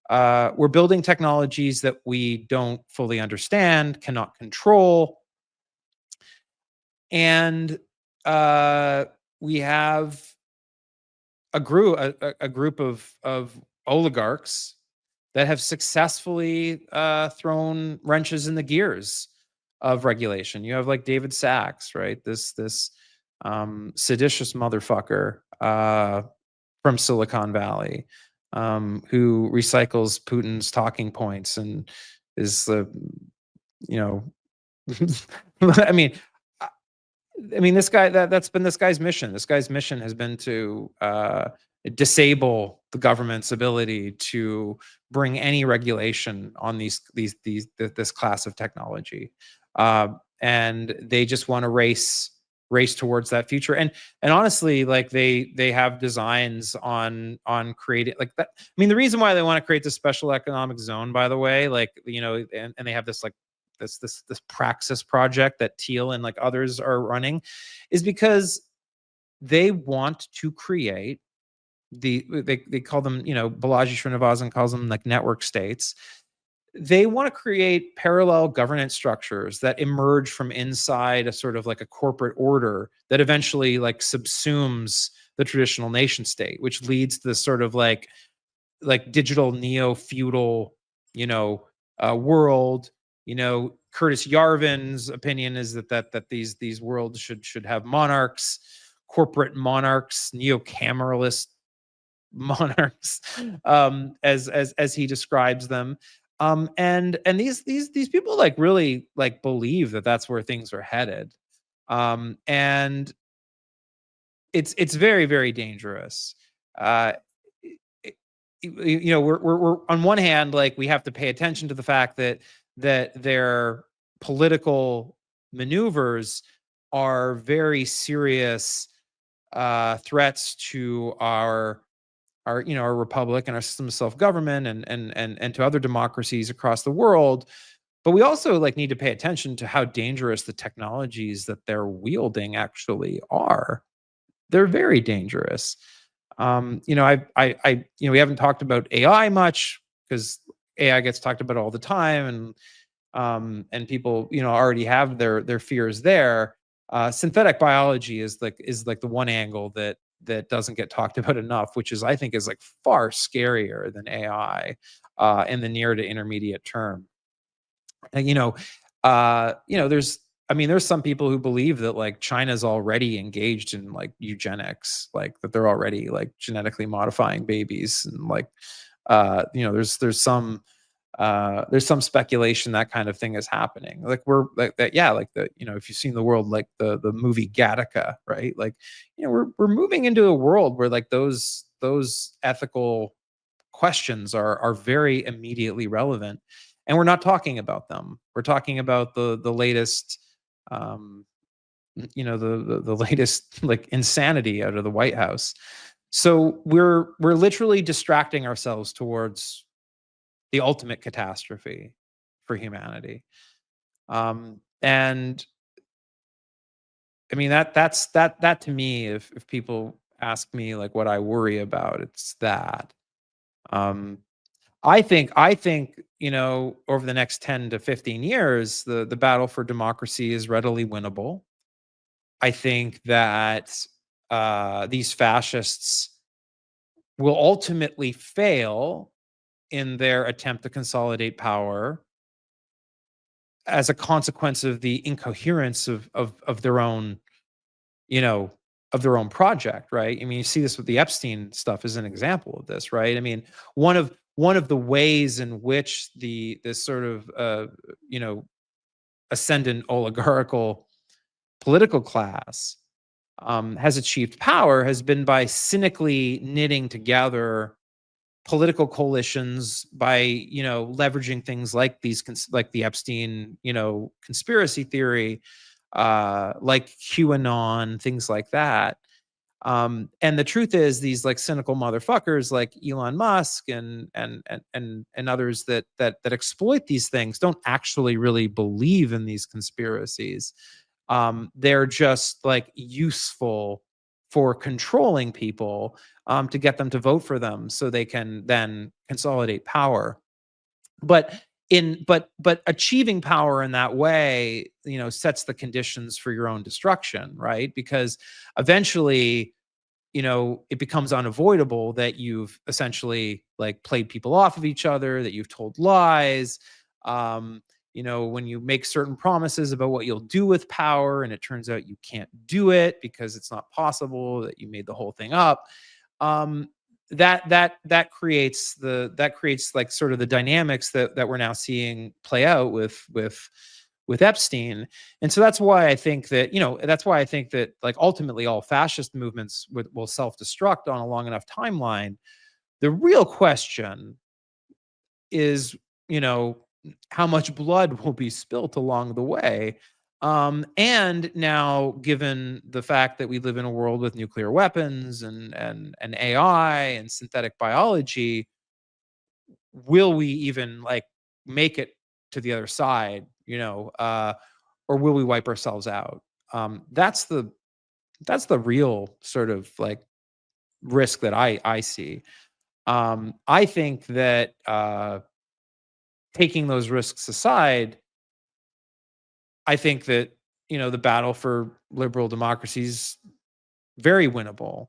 [SPEAKER 1] we're building technologies that we don't fully understand, cannot control, and we have a group of oligarchs that have successfully thrown wrenches in the gears of regulation. You have like David Sachs, right? This seditious motherfucker from Silicon Valley, who recycles Putin's talking points and is the, you know, I mean, this guy that's been this guy's mission. This guy's mission has been to disable the government's ability to bring any regulation on this class of technology, and they just want to race towards that future. And honestly, like they have designs on creating like that. I mean, the reason why they want to create this special economic zone, by the way, like and they have this like this Praxis project that Thiel and like others are running, is because they want to create they call them, Balaji Srinivasan calls them like network states. They want to create parallel governance structures that emerge from inside a sort of like a corporate order that eventually like subsumes the traditional nation state, which leads to this sort of like digital neo-feudal, world. Curtis Yarvin's opinion is that these worlds should have monarchs, corporate monarchs, neo-cameralist monarchs, as he describes them. And these people like really like believe that that's where things are headed. And it's very, very dangerous. We're on one hand, like we have to pay attention to the fact that their political maneuvers are very serious threats to our republic and our system of self-government and to other democracies across the world. But we also like need to pay attention to how dangerous the technologies that they're wielding actually are. They're very dangerous. We haven't talked about AI much because AI gets talked about all the time, and people, already have their fears there. Synthetic biology is like the one angle that doesn't get talked about enough, which is I think is like far scarier than AI in the near to intermediate term. And there's some people who believe that like China's already engaged in like eugenics, like that they're already like genetically modifying babies, and like there's some speculation that kind of thing is happening. Like we're like that, yeah. Like if you've seen the world, like the movie Gattaca, right? Like we're moving into a world where like those ethical questions are very immediately relevant, and we're not talking about them. We're talking about the latest, the latest like insanity out of the White House. So we're literally distracting ourselves towards the ultimate catastrophe for humanity. And I mean that to me, if people ask me like what I worry about, it's that. I think over the next 10 to 15 years, the battle for democracy is readily winnable. I think that these fascists will ultimately fail in their attempt to consolidate power as a consequence of the incoherence of their own, of their own project, right? I mean, you see this with the Epstein stuff as an example of this, right? I mean, one of the ways in which this sort of ascendant oligarchical political class has achieved power has been by cynically knitting together political coalitions by, leveraging things like like the Epstein, conspiracy theory, like QAnon, things like that. And the truth is, these like cynical motherfuckers like Elon Musk and others that exploit these things don't actually really believe in these conspiracies. They're just like useful for controlling people, to get them to vote for them so they can then consolidate power. But achieving power in that way, sets the conditions for your own destruction, right? Because eventually, it becomes unavoidable that you've essentially like played people off of each other, that you've told lies. When you make certain promises about what you'll do with power and it turns out you can't do it because it's not possible, that you made the whole thing up. um, that creates like sort of the dynamics that we're now seeing play out with Epstein. And so that's why I think that like ultimately all fascist movements will self-destruct on a long enough timeline. The real question is, you know, how much blood will be spilt along the way. And now, given the fact that we live in a world with nuclear weapons and AI and synthetic biology, will we even like make it to the other side? Or will we wipe ourselves out? That's the real sort of like risk that I see. I think that taking those risks aside, I think that the battle for liberal democracy is very winnable.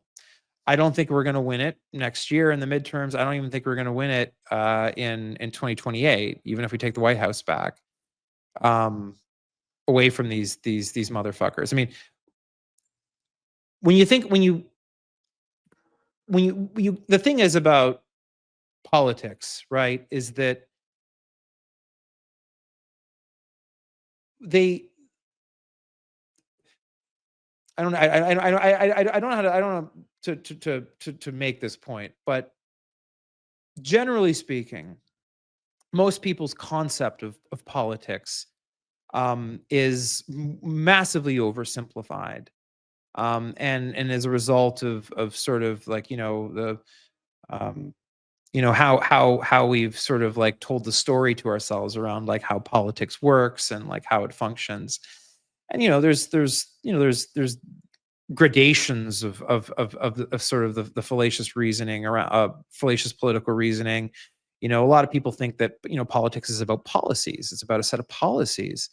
[SPEAKER 1] I don't think we're going to win it next year in the midterms. I don't even think we're going to win it in 2028, even if we take the White House back, um, away from these motherfuckers. I mean, when you think when you the thing is about politics, right? Is that they I don't know. I don't know how to. I don't know to make this point, but generally speaking, most people's concept of politics is massively oversimplified, and as a result of sort of like the um, how we've sort of like told the story to ourselves around like how politics works and like how it functions. And there's gradations of sort of the fallacious reasoning around fallacious political reasoning. A lot of people think that politics is about policies. It's about a set of policies.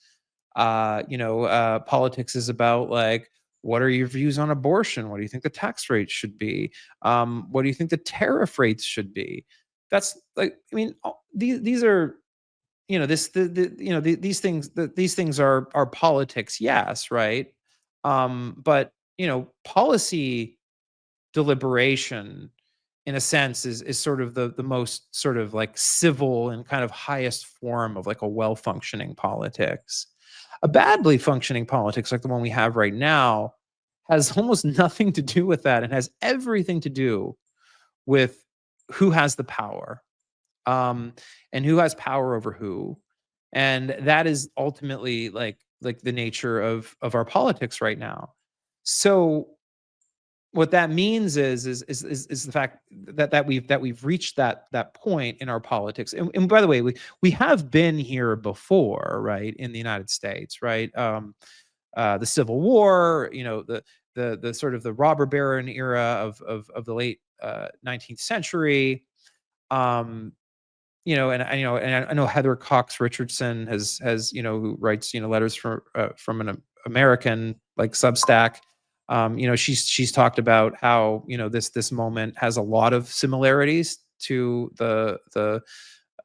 [SPEAKER 1] Politics is about like, what are your views on abortion? What do you think the tax rate should be? What do you think the tariff rates should be? That's like, I mean, these are these things, these things are politics, yes, right? But policy deliberation, in a sense, is sort of the most sort of like civil and kind of highest form of like a well functioning politics. A badly functioning politics like the one we have right now has almost nothing to do with that, and has everything to do with who has the power, um, and who has power over who. And that is ultimately like the nature of our politics right now. So what that means is the fact that we've reached that point in our politics. And by the way, we have been here before, right, in the United States, right? The Civil War, the sort of the robber baron era of the late 19th century. um and I know Heather Cox Richardson has who writes letters from an American like Substack. She's talked about how this moment has a lot of similarities to the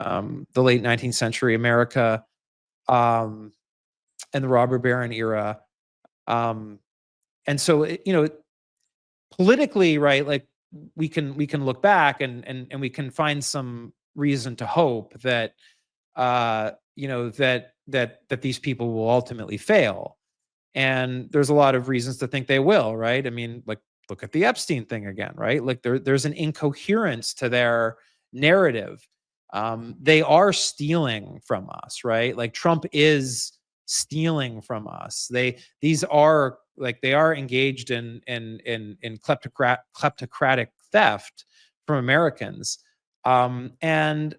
[SPEAKER 1] late 19th century America, um, and the robber baron era. Um, and so politically, right, like we can look back and we can find some reason to hope that that these people will ultimately fail. And there's a lot of reasons to think they will, right? I mean, like, look at the Epstein thing again, right? Like there's an incoherence to their narrative. They are stealing from us, right? Like Trump is stealing from us. These are like they are engaged in kleptocratic theft from Americans. And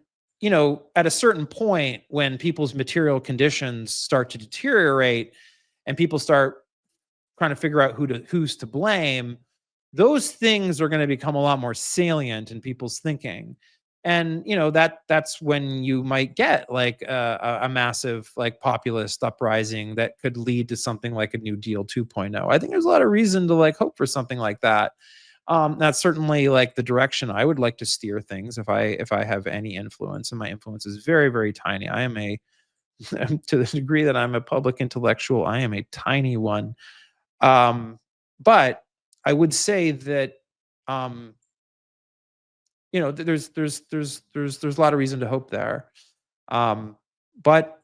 [SPEAKER 1] at a certain point, when people's material conditions start to deteriorate and people start trying to figure out who's to blame, those things are going to become a lot more salient in people's thinking. And that's when you might get like a massive like populist uprising that could lead to something like a New Deal 2.0. I think there's a lot of reason to like hope for something like that. That's certainly like the direction I would like to steer things if I have any influence, and my influence is very, very tiny. I am to the degree that I'm a public intellectual, I am a tiny one. But I would say that there's a lot of reason to hope there. But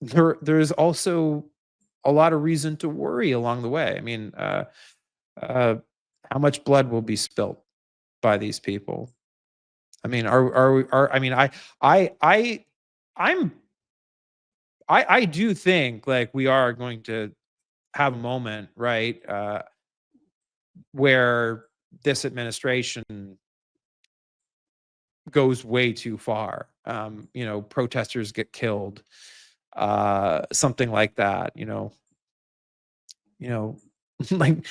[SPEAKER 1] there's also a lot of reason to worry along the way. I mean, how much blood will be spilt by these people? I mean, I mean, I'm I do think like we are going to have a moment, right, where this administration goes way too far. Protesters get killed, something like that. Like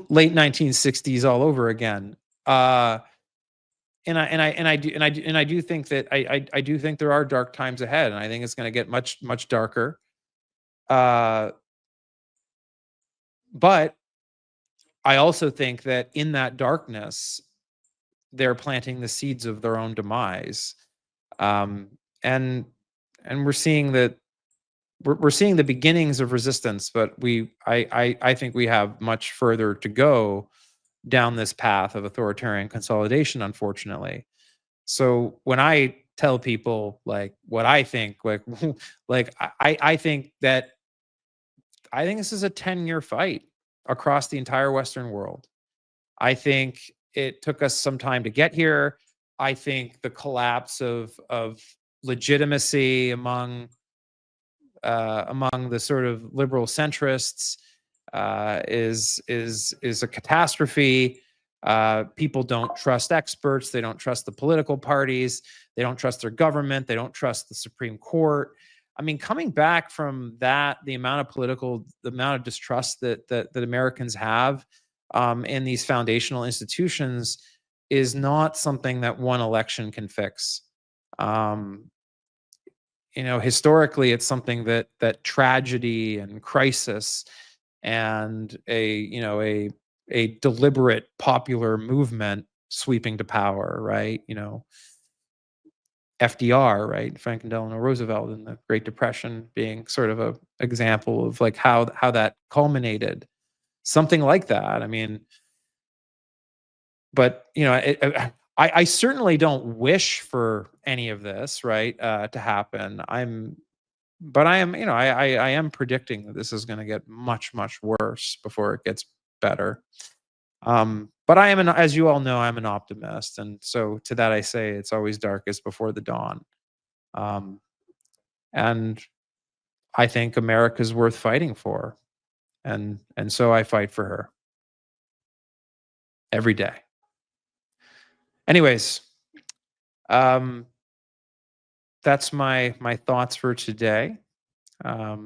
[SPEAKER 1] late 1960s all over again. And I do think that I do think there are dark times ahead, and I think it's going to get much much darker. But I also think that in that darkness, they're planting the seeds of their own demise. Um, and we're seeing that we're seeing the beginnings of resistance, but I think we have much further to go down this path of authoritarian consolidation, unfortunately. So when I tell people like what I think, like like I think that I think this is a 10-year fight across the entire Western world. I think it took us some time to get here. I think the collapse of legitimacy among the sort of liberal centrists is a catastrophe. People don't trust experts. They don't trust the political parties. They don't trust their government. They don't trust the Supreme Court. I mean, coming back from that, the amount of distrust that Americans have in these foundational institutions is not something that one election can fix. Historically, it's something that tragedy and crisis and a deliberate popular movement sweeping to power, right? FDR, right? Franklin Delano Roosevelt and the Great Depression being sort of a example of like how that culminated. Something like that. I mean, but I certainly don't wish for any of this, right, to happen. But I am, I am predicting that this is going to get much, much worse before it gets better. But I am, as you all know, I'm an optimist, and so to that I say, it's always darkest before the dawn. And I think America's worth fighting for, and so I fight for her every day. Anyways, that's my thoughts for today. I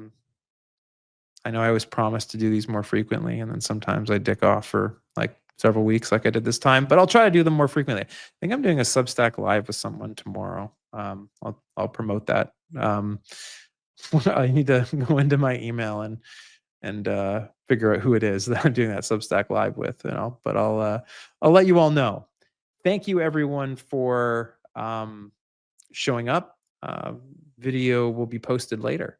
[SPEAKER 1] know I was promised to do these more frequently, and then sometimes I dick off for like several weeks, like I did this time. But I'll try to do them more frequently. I think I'm doing a Substack live with someone tomorrow. I'll promote that. I need to go into my email and figure out who it is that I'm doing that Substack live with. But I'll let you all know. Thank you everyone for showing up. Video will be posted later.